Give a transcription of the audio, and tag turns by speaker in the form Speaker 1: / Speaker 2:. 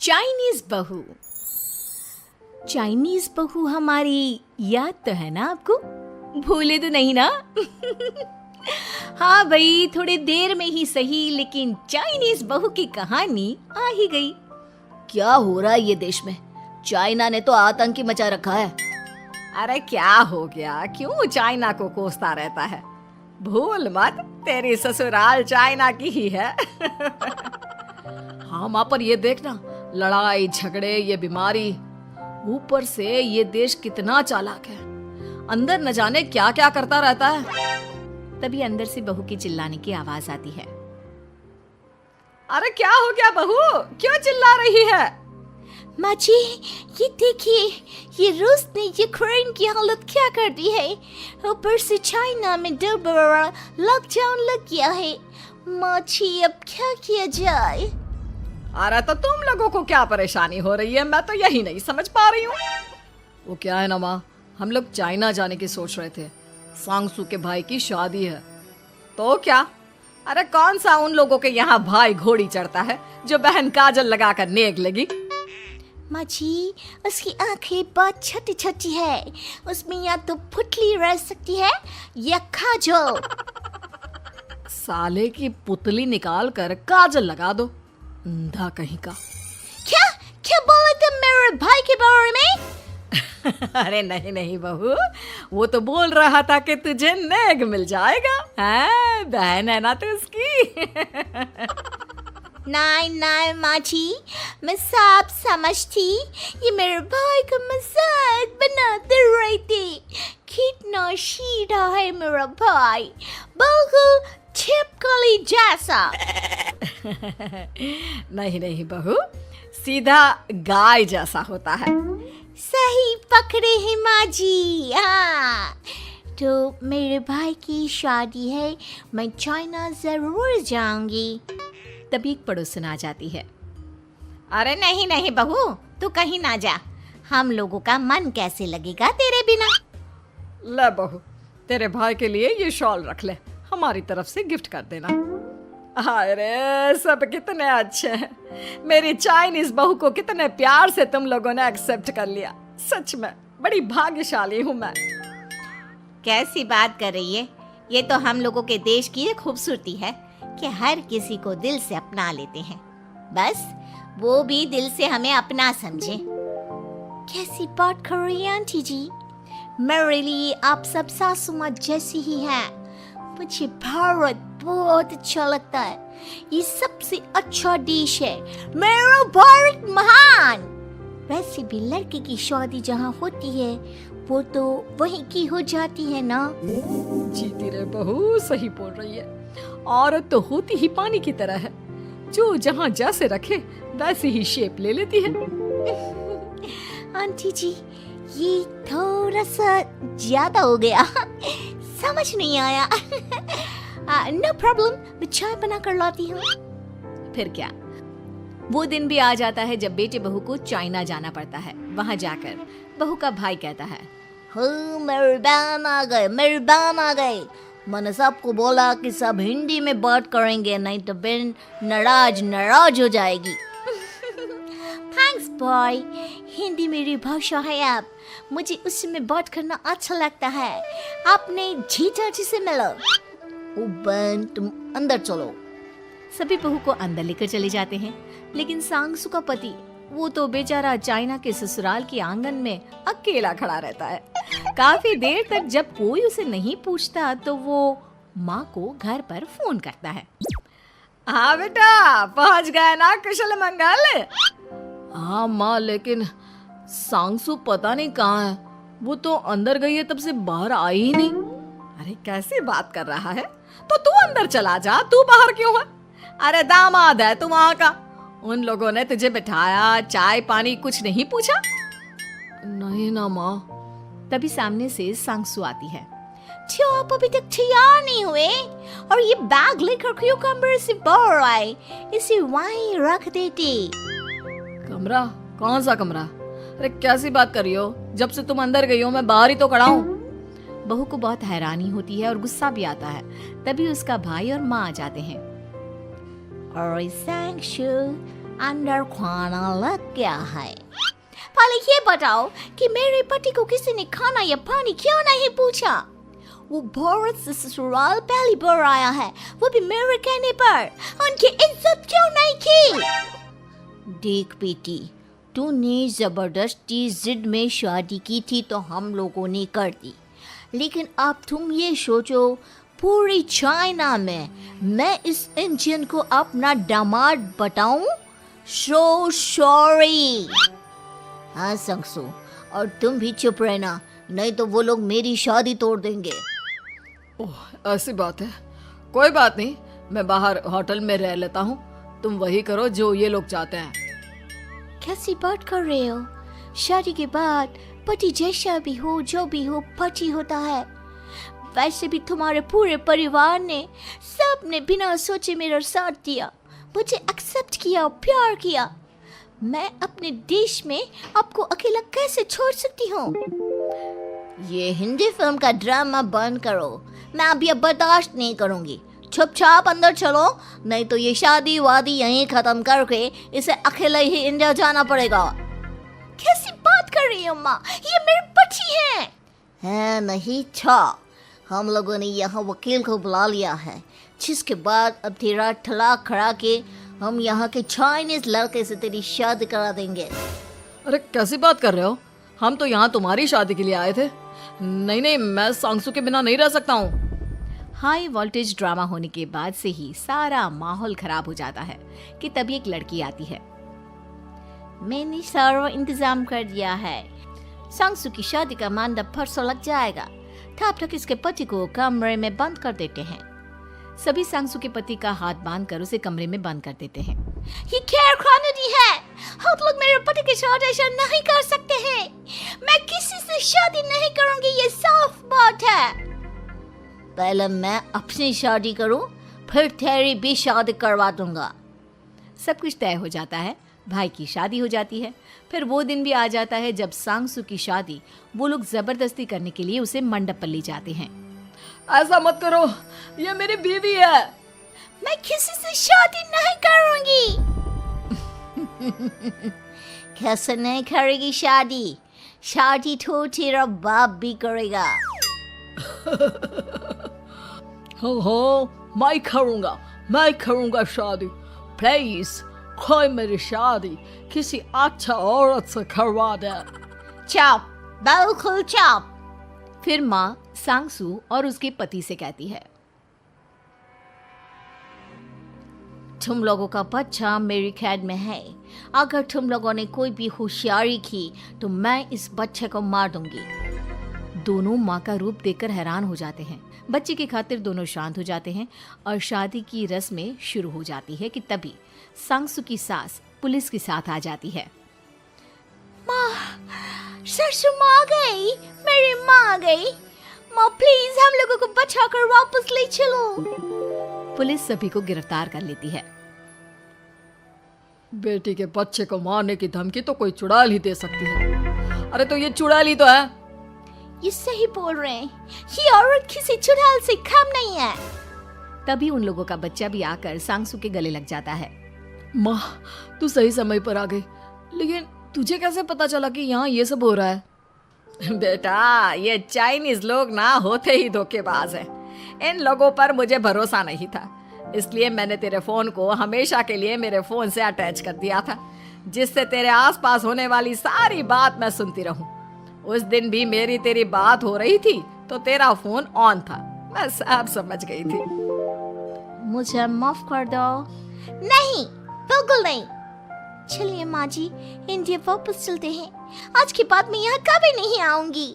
Speaker 1: Chinese बहू। Chinese बहू हमारी याद तो है ना आपको? भूले तो नहीं ना? हाँ भाई, थोड़ी देर में ही सही, लेकिन चाइनीज बहू की कहानी आ ही गई।
Speaker 2: क्या हो रहा है ये देश में? चाइना ने तो आतंक ही मचा रखा है।
Speaker 1: अरे क्या हो गया? क्यों चाइना को कोसता रहता है? भूल मत, तेरी ससुराल चाइना की ही है।
Speaker 2: हाँ माँ, पर ये देखना, लड़ाई झगड़े, ये बीमारी, ऊपर से ये देश कितना चालाक है, अंदर न जाने क्या क्या करता रहता है।
Speaker 1: तभी अंदर से बहू की चिल्लाने की आवाज आती है।
Speaker 2: अरे क्या हो गया बहू, क्यों चिल्ला रही है?
Speaker 3: माँ जी, ये देखिए, ये रूस ने यूक्रेन की हालत क्या कर दी है। ऊपर से चाइना में दोबारा लॉकडाउन लग गया है। माँ जी, अब क्या किया जाए?
Speaker 2: अरे तो तुम लोगों को क्या परेशानी हो रही है, मैं तो यही नहीं समझ पा रही हूँ। वो क्या है ना माँ, हम लोग चाइना जाने की सोच रहे थे, सांगसू के भाई की शादी है। तो क्या? अरे कौन सा उन लोगों के यहाँ भाई घोड़ी चढ़ता है जो बहन काजल लगाकर नेक लगी?
Speaker 3: माँ जी, उसकी आंखें बहुत छोटी छोटी है, उसमें या तो पुतली रह सकती है या काजल।
Speaker 2: साले की पुतली निकाल कर काजल लगा दो, अंधा कहीं का।
Speaker 3: क्या क्या बोले तुम मेरे भाई के बारे में?
Speaker 2: अरे नहीं नहीं बहू, वो तो बोल रहा था कि तुझे नेग मिल जाएगा। हैं, बहन है ना तो उसकी।
Speaker 3: नहीं नहीं माँ जी, मैं सब समझती, ये मेरे भाई का मजाक बनाते रहते। कितना सीधा है मेरा भाई, बिल्कुल छिपकली जैसा।
Speaker 2: नहीं नहीं बहू, सीधा गाय जैसा होता है।
Speaker 3: सही पकड़े हैं माँ जी। हाँ, तो मेरे भाई की शादी है, मैं चाइना जरूर जाऊंगी।
Speaker 1: तभी एक पड़ोसन आ जाती है।
Speaker 3: अरे नहीं नहीं बहू, तू कहीं ना जा, हम लोगों का मन कैसे लगेगा तेरे बिना।
Speaker 2: ले बहू, तेरे भाई के लिए ये शॉल रख ले, हमारी तरफ से गिफ्ट कर देना। अरे सब कितने अच्छे हैं, मेरी चाइनीज बहू को कितने प्यार से तुम लोगों ने एक्सेप्ट कर लिया। सच में बड़ी भाग्यशाली हूँ मैं।
Speaker 3: कैसी बात कर रही है? ये तो हम लोगों के देश की खूबसूरती है कि हर किसी को दिल से अपना लेते हैं, बस वो भी दिल से हमें अपना समझे। कैसी बात कर रही है आंटी जी? मेरे लिए आप सब सासू माँ जैसी ही हैं। मुझे भारत बहुत अच्छा लगता है, ये सबसे अच्छा देश है, मेरा भारत महान। वैसे भी लड़के की शादी जहाँ होती है वो तो वहीं की हो जाती है ना।
Speaker 2: जीती रे बहू, सही बोल रही है। औरत तो होती ही पानी की तरह है, जो जहाँ जैसे रखे वैसे ही शेप ले लेती है।
Speaker 3: आंटी जी, ये थोड़ा सा ज्यादा हो गया, समझ नहीं आया। नो प्रॉब्लम, मैं चाय बना कर लाती हूँ।
Speaker 1: फिर क्या, वो दिन भी आ जाता है जब बेटे बहू को चाइना जाना पड़ता है। वहाँ जाकर बहू का भाई कहता है,
Speaker 3: मेरे बहन आ गए, मेरे बहन आ गए। मैंने सबको बोला कि सब हिंदी में बात करेंगे, नहीं तो बहन नाराज हो जाएगी। थैंक्स बॉय, हिंदी मेरी भाषा है, आप मुझे उसमें बात करना अच्छा लगता है। आपने जीजा जी से मिलो। ओ बहन, तुम अंदर चलो।
Speaker 1: सभी बहू को अंदर लेकर चले जाते हैं, लेकिन सांगसू का पति, वो तो बेचारा चाइना के ससुराल के आंगन में अकेला खड़ा रहता है। काफी देर तक जब कोई उसे नहीं पूछता तो वो माँ को घर पर फोन करता है।
Speaker 2: हाँ बेटा, पहुँच गए ना कुशल मंगल? हाँ माँ, लेकिन सांगसू पता नहीं कहाँ है, वो तो अंदर गई है तब से बाहर आई ही नहीं। अरे कैसी बात कर रहा है? तो तू अंदर चला जा, तू बाहर क्यों है? अरे दामाद है तू वहाँ का, उन लोगों ने तुझे बिठाया, चाय पानी कुछ नहीं पूछा? नहीं ना माँ।
Speaker 1: तभी सामने से सांगसू आती है।
Speaker 3: क्यों आप अभी तक तैयार नहीं हुए? और ये बैग लेकर क्यों कमरे से बाहर आए? इसे वहीं रख देते।
Speaker 2: कमरा? कौन सा कमरा? अरे कैसी बात कर रही हो? जब से तुम अंदर गई हो मैं बाहर ही तो खड़ा हूँ।
Speaker 1: बहू को बहुत हैरानी होती है और गुस्सा भी आता है। तभी उसका भाई और माँ आ जाते हैं।
Speaker 3: और सांगसू, अंदर खाना लग गया है। पहले ये बताओ कि मेरे पति को किसी ने खाना या पानी क्यों नहीं पूछा? वो भारत से ससुराल पहली बार आया है, वो भी मेरे कहने पर। उनकी इज्जत क्यों नहीं की? देख बेटी, तूने जबरदस्ती जिद में शादी की थी तो हम लोगों ने कर दी, लेकिन अब तुम ये सोचो, पूरी चाइना में मैं इस इंडियन को अपना दामाद बताऊं? So sorry. हाँ संगसू, और तुम भी चुप रहना, नहीं तो वो लोग मेरी शादी तोड़ देंगे।
Speaker 2: ओह, ऐसी बात है। कोई बात नहीं, मैं बाहर होटल में रह लेता हूँ, तुम वही करो जो ये लोग चाहते हैं।
Speaker 3: कैसी बात कर रहे हो? शादी के बाद पति जैसा भी हो, जो भी हो, पति होता है। वैसे भी तुम्हारे पूरे परिवार ने, सबने बिना सोचे मेरा साथ दिया, मुझे एक्सेप्ट किया, प्यार किया। मैं अपने देश में आपको अकेला कैसे छोड़ सकती हूँ? ये हिंदी फिल्म का ड्रामा बंद करो, मैं अभी अब बर्दाश्त नहीं करूँगी। चुपचाप अंदर चलो, नहीं तो ये शादी वादी यहीं खत्म करके इसे अकेले ही इंडिया जाना पड़ेगा। कैसी बात कर रही हो माँ? ये मेरे पति हैं। नहीं था, हम लोगों ने यहाँ वकील को बुला लिया है, जिसके बाद अब तेरा तलाक करा के हम यहाँ के चाइनीज लड़के से तेरी शादी करा देंगे।
Speaker 2: अरे कैसी बात कर रहे हो? हम तो यहाँ तुम्हारी शादी के लिए आए थे। नहीं, मैं सांगसू के बिना नहीं रह सकता हूँ।
Speaker 1: हाई वोल्टेज ड्रामा होने के बाद से ही सारा माहौल खराब हो जाता है कि तभी एक लड़की आती है।
Speaker 3: मैंने सारा इंतजाम कर दिया है, सांगसू की शादी का मंडप परसों लग जाएगा। तब तक इसके पति को कमरे में बंद कर देते हैं।
Speaker 1: सभी सांगसू के पति का हाथ बांधकर उसे कमरे में बंद कर देते हैं।
Speaker 3: ये क्या कानूनी है? आप लोग मेरे पति के साथ ऐसा नहीं कर सकते हैं। मैं किसी से शादी नहीं करूंगी, ये साफ बात है। पहले मैं अपनी शादी करूं, फिर तेरी भी शादी करवा दूंगा।
Speaker 1: सब कुछ तय हो जाता है, भाई की शादी हो जाती है। फिर वो दिन भी आ जाता है जब सांगसू की शादी वो लोग जबरदस्ती करने के लिए उसे मंडप पर ले जाते हैं।
Speaker 2: ऐसा मत करो, ये मेरी बीवी है।
Speaker 3: मैं किसी से शादी नहीं करूंगी। कैसे नहीं करेगी शादी? शादी तो तेरा बाप भी करेगा।
Speaker 2: हो, मैं करूंगा शादी। प्लीज कोई मेरी शादी किसी अच्छा औरत से करवा दे।
Speaker 3: चुप, बिल्कुल चुप।
Speaker 1: फिर माँ सांगसू और उसके पति से कहती है,
Speaker 3: तुम लोगों का बच्चा मेरी कैद में है। अगर तुम लोगों ने कोई भी होशियारी की तो मैं इस बच्चे को मार दूंगी।
Speaker 1: दोनों माँ का रूप देखकर हैरान हो जाते हैं। बच्चे की खातिर दोनों शांत हो जाते हैं और शादी की रस्में शुरू हो जाती है कि तभी सांगसू की सास पुलिस के साथ आ जाती है।
Speaker 3: माँ, सरसू माँ आ गई, मेरी माँ आ गई। माँ प्लीज हम लोगों को बचाकर वापस ले चलो।
Speaker 1: पुलिस सभी को गिरफ्तार कर लेती है।
Speaker 2: बेटी के बच्चे को मारने की धमकी तो कोई चुड़ैल ही दे सकती है। अरे तो ये चुड़ैल ही तो है।
Speaker 3: ये सही बोल रहे हैं, ये औरत किसी चुड़ैल से कम नहीं है।
Speaker 1: तभी उन लोगों का बच्चा भी आकर सांगसू के गले लग जाता है।
Speaker 2: माँ, तू सही समय पर आ गई, लेकिन तुझे कैसे पता चला कि यहाँ ये सब हो रहा है?
Speaker 1: बेटा, ये चाइनीज लोग ना होते ही धोखेबाज हैं। इन लोगों पर मुझे भरोसा नहीं था, इसलिए मैंने तेरे फोन को हमेशा के लिए मेरे फोन से अटैच कर दिया था, जिससे तेरे आसपास होने वाली सारी बात मैं सुनती रहूं। उस दिन भी मेरी तेरी बात हो रही थी तो तेरा फोन ऑन था, मैं सब समझ गई थी।
Speaker 3: मुझे माफ कर दो। नहीं, बिल्कुल नहीं। चलिए माँ जी, इंडिया वापस चलते हैं। आज के बाद मैं यहाँ कभी नहीं आऊंगी।